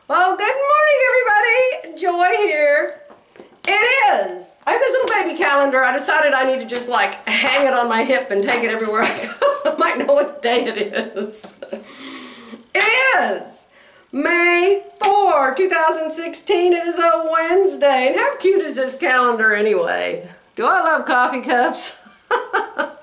Well, good morning, everybody. Joy here. It is. I have this little baby calendar. I decided I need to just like hang it on my hip and take it everywhere I go. I might know what day it is. It is May 4, 2016. It is a Wednesday. And how cute is this calendar anyway? Do I love coffee cups? I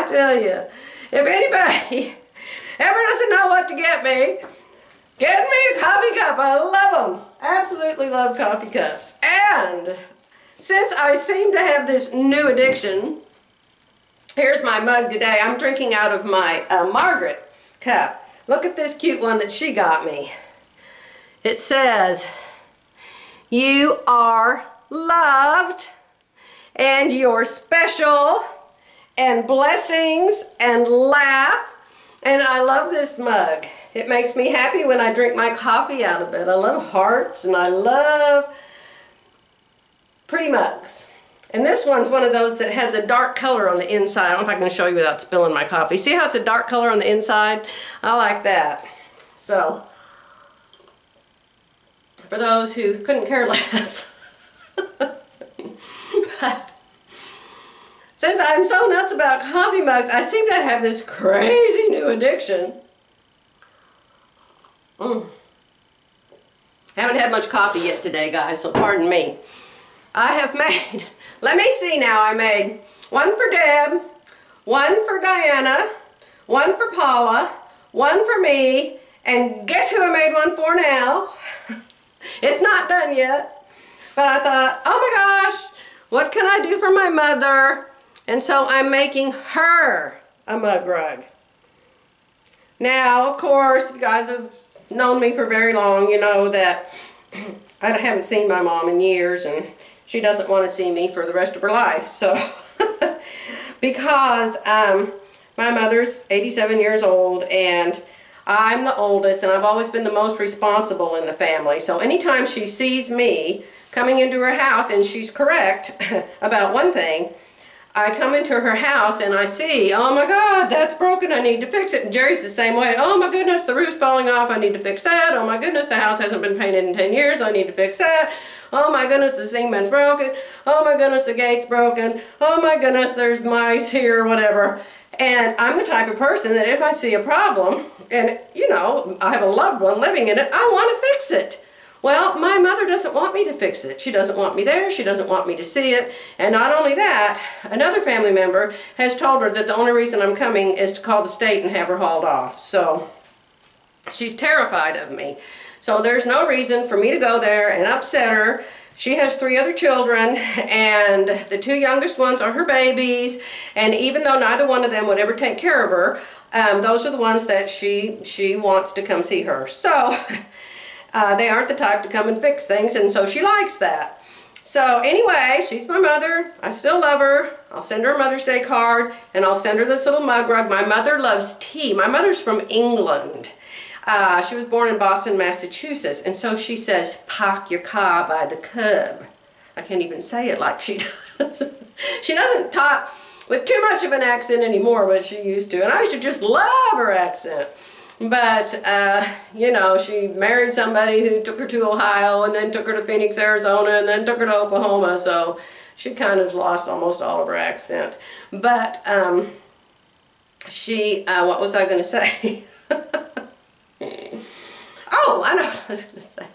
tell you, if anybody ever doesn't know what to get me a coffee cup. I love them. Absolutely love coffee cups. And since I seem to have this new addiction, here's my mug today. I'm drinking out of my Margaret cup. Look at this cute one that she got me. It says, "You are loved and you're special and blessings and laugh." And I love this mug. It makes me happy when I drink my coffee out of it. I love hearts and I love pretty mugs. And this one's one of those that has a dark color on the inside. I don't know if I can show you without spilling my coffee. See how it's a dark color on the inside? I like that. So, for those who couldn't care less. But since I'm so nuts about coffee mugs, I seem to have this crazy new addiction. Haven't had much coffee yet today, guys, so pardon me. I have made, let me see now, I made one for Deb, one for Diana, one for Paula, one for me, and guess who I made one for now? It's not done yet, but I thought, oh my gosh, what can I do for my mother? And so I'm making her a mug rug. Now, of course, if you guys have known me for very long, you know that I haven't seen my mom in years, and she doesn't want to see me for the rest of her life. So, because my mother's 87 years old, and I'm the oldest, and I've always been the most responsible in the family. So anytime she sees me coming into her house, and she's correct about one thing, I come into her house and I see, oh my God, that's broken, I need to fix it. And Jerry's the same way. Oh my goodness, the roof's falling off, I need to fix that. Oh my goodness, the house hasn't been painted in 10 years, I need to fix that. Oh my goodness, the cement's broken. Oh my goodness, the gate's broken. Oh my goodness, there's mice here, whatever. And I'm the type of person that if I see a problem, and you know, I have a loved one living in it, I want to fix it. Well, my mother doesn't want me to fix it. She doesn't want me there. She doesn't want me to see it. And not only that, another family member has told her that the only reason I'm coming is to call the state and have her hauled off. So she's terrified of me. So there's no reason for me to go there and upset her. She has 3 other children, and the 2 youngest ones are her babies. And even though neither one of them would ever take care of her, those are the ones that she wants to come see her. So they aren't the type to come and fix things, and so she likes that. So anyway, she's my mother. I still love her. I'll send her a Mother's Day card, and I'll send her this little mug rug. My mother loves tea. My mother's from England. She was born in Boston, Massachusetts, and so she says, "Park your car by the curb." I can't even say it like she does. She doesn't talk with too much of an accent anymore, but she used to, and I used to just love her accent. But, you know, she married somebody who took her to Ohio and then took her to Phoenix, Arizona, and then took her to Oklahoma, so she kind of lost almost all of her accent. But, what was I going to say? Oh, I know what I was going to say.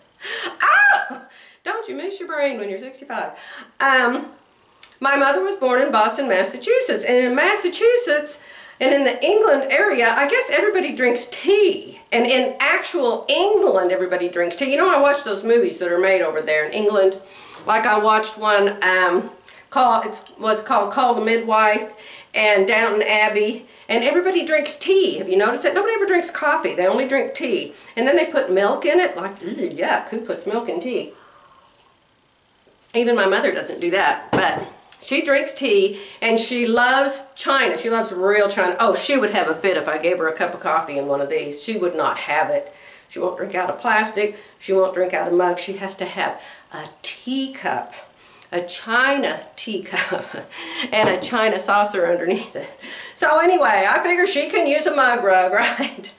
Oh! Don't you miss your brain when you're 65. My mother was born in Boston, Massachusetts, and in Massachusetts, and in the England area, I guess everybody drinks tea. And in actual England, everybody drinks tea. You know, I watch those movies that are made over there in England. Like I watched one called Call the Midwife and Downton Abbey. And everybody drinks tea. Have you noticed that? Nobody ever drinks coffee. They only drink tea. And then they put milk in it. Like, yuck, who puts milk in tea? Even my mother doesn't do that. But she drinks tea, and she loves China. She loves real China. Oh, she would have a fit if I gave her a cup of coffee in one of these. She would not have it. She won't drink out of plastic. She won't drink out of mug. She has to have a teacup, a China teacup, and a China saucer underneath it. So anyway, I figure she can use a mug rug, right?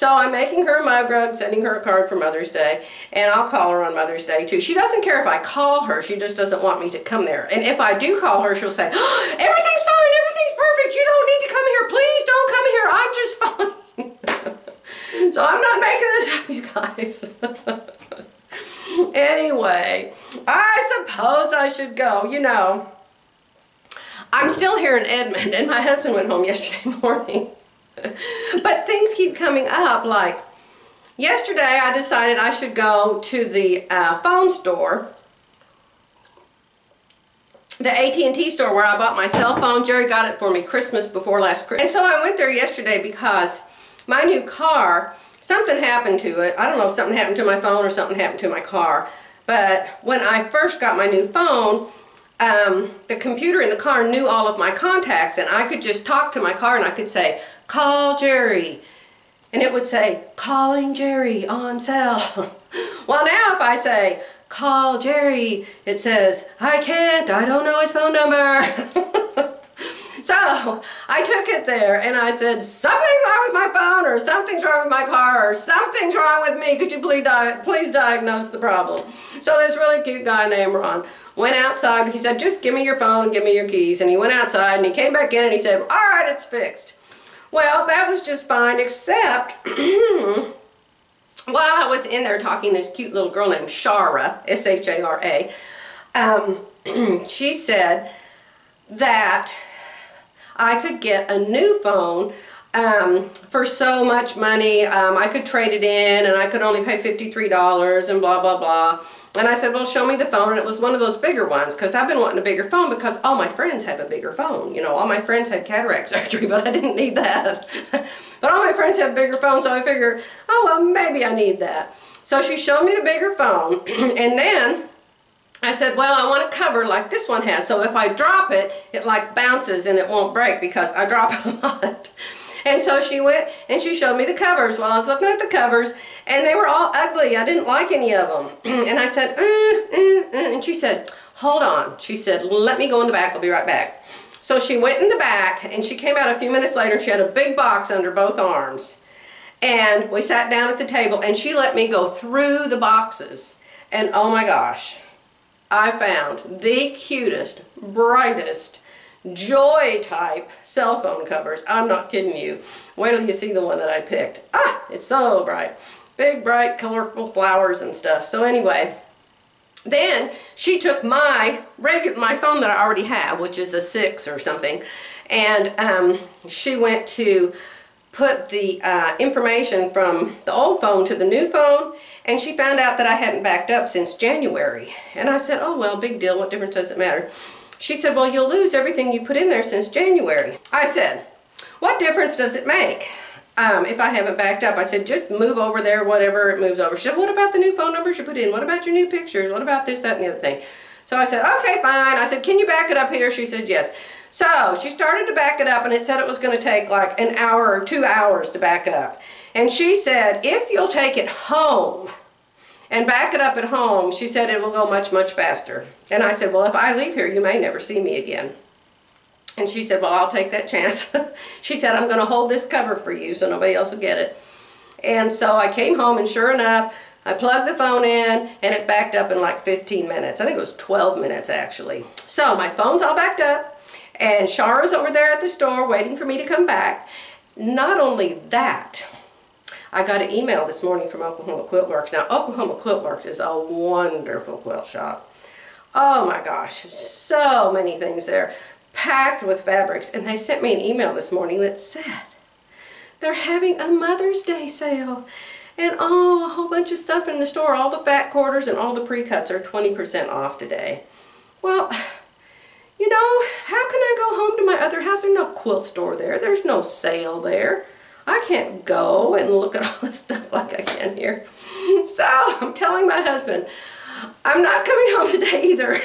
So I'm making her a mug rug, sending her a card for Mother's Day, and I'll call her on Mother's Day too. She doesn't care if I call her, she just doesn't want me to come there. And if I do call her, she'll say, oh, everything's fine, everything's perfect, you don't need to come here, please don't come here, I'm just fine. So I'm not making this up, you guys. Anyway, I suppose I should go. You know, I'm still here in Edmond, and my husband went home yesterday morning. But things keep coming up, like yesterday I decided I should go to the phone store, the AT&T store where I bought my cell phone. Jerry got it for me Christmas before last Christmas. And so I went there yesterday because my new car, something happened to it. I don't know if something happened to my phone or something happened to my car. But when I first got my new phone, the computer in the car knew all of my contacts, and I could just talk to my car and I could say, call Jerry. And it would say, calling Jerry on cell. Well, now if I say, call Jerry, it says, I can't, I don't know his phone number. So I took it there and I said, something's wrong with my phone, or something's wrong with my car, or something's wrong with me. Could you please diagnose the problem? So this really cute guy named Ron went outside. He said, just give me your phone and give me your keys. And he went outside and he came back in and he said, all right, it's fixed. Well, that was just fine, except while I was in there talking to this cute little girl named Shara, S-H-A-R-A, she said that I could get a new phone for so much money. I could trade it in and I could only pay $53 and blah, blah, blah. And I said, well, show me the phone. And it was one of those bigger ones, because I've been wanting a bigger phone because all my friends have a bigger phone. You know, all my friends had cataract surgery, but I didn't need that. But all my friends have bigger phones, so I figured, oh, well, maybe I need that. So she showed me the bigger phone, and then I said, well, I want a cover like this one has, so if I drop it, it like bounces and it won't break because I drop it a lot. And so she went and she showed me the covers. Well, I was looking at the covers and they were all ugly. I didn't like any of them. And I said, and she said, hold on. She said, let me go in the back. I'll be right back. So she went in the back and she came out a few minutes later. She had a big box under both arms. And we sat down at the table and she let me go through the boxes. And oh my gosh, I found the cutest, brightest, joy type cell phone covers. I'm not kidding you. Wait till you see the one that I picked. Ah, it's so bright. Big, bright, colorful flowers and stuff. So anyway, then she took my phone that I already have, which is a 6 or something, and she went to put the information from the old phone to the new phone, and she found out that I hadn't backed up since January. And I said, oh well, big deal, what difference does it matter? She said, well, you'll lose everything you put in there since January. I said, what difference does it make if I haven't backed up? I said, just move over there, whatever it moves over. She said, what about the new phone numbers you put in? What about your new pictures? What about this, that, and the other thing? So I said, okay, fine. I said, can you back it up here? She said, yes. So she started to back it up, and it said it was going to take like an hour or 2 hours to back up. And she said, if you'll take it home and back it up at home, she said it will go much, much faster. And I said, well, if I leave here, you may never see me again. And she said, well, I'll take that chance. She said, I'm going to hold this cover for you so nobody else will get it. And so I came home, and sure enough, I plugged the phone in, and it backed up in like 15 minutes. I think it was 12 minutes, actually. So my phone's all backed up, and Shara's over there at the store waiting for me to come back. Not only that, I got an email this morning from Oklahoma Quilt Works. Now, Oklahoma Quilt Works is a wonderful quilt shop. Oh my gosh, so many things there, packed with fabrics. And they sent me an email this morning that said they're having a Mother's Day sale. And oh, a whole bunch of stuff in the store. All the fat quarters and all the pre-cuts are 20% off today. Well, you know, how can I go home to my other house? There's no quilt store there. There's no sale there. I can't go and look at all this stuff like I can here. So I'm telling my husband, I'm not coming home today either.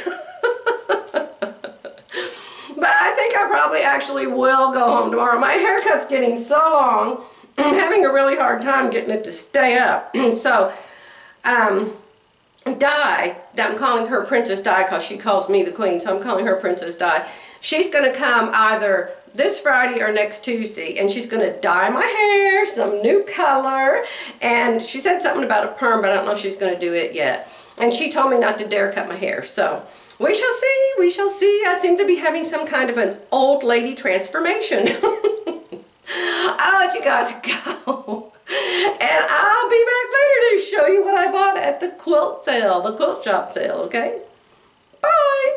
But I think I probably actually will go home tomorrow. My haircut's getting so long, I'm having a really hard time getting it to stay up. So, Di, I'm calling her Princess Di because she calls me the Queen, so I'm calling her Princess Di. She's going to come either this Friday or next Tuesday, and she's going to dye my hair some new color, and she said something about a perm, but I don't know if she's going to do it yet. And she told me not to dare cut my hair, so we shall see, we shall see. I seem to be having some kind of an old lady transformation. I'll let you guys go. And I'll be back later to show you what I bought at the quilt sale, the quilt shop sale, okay? Bye!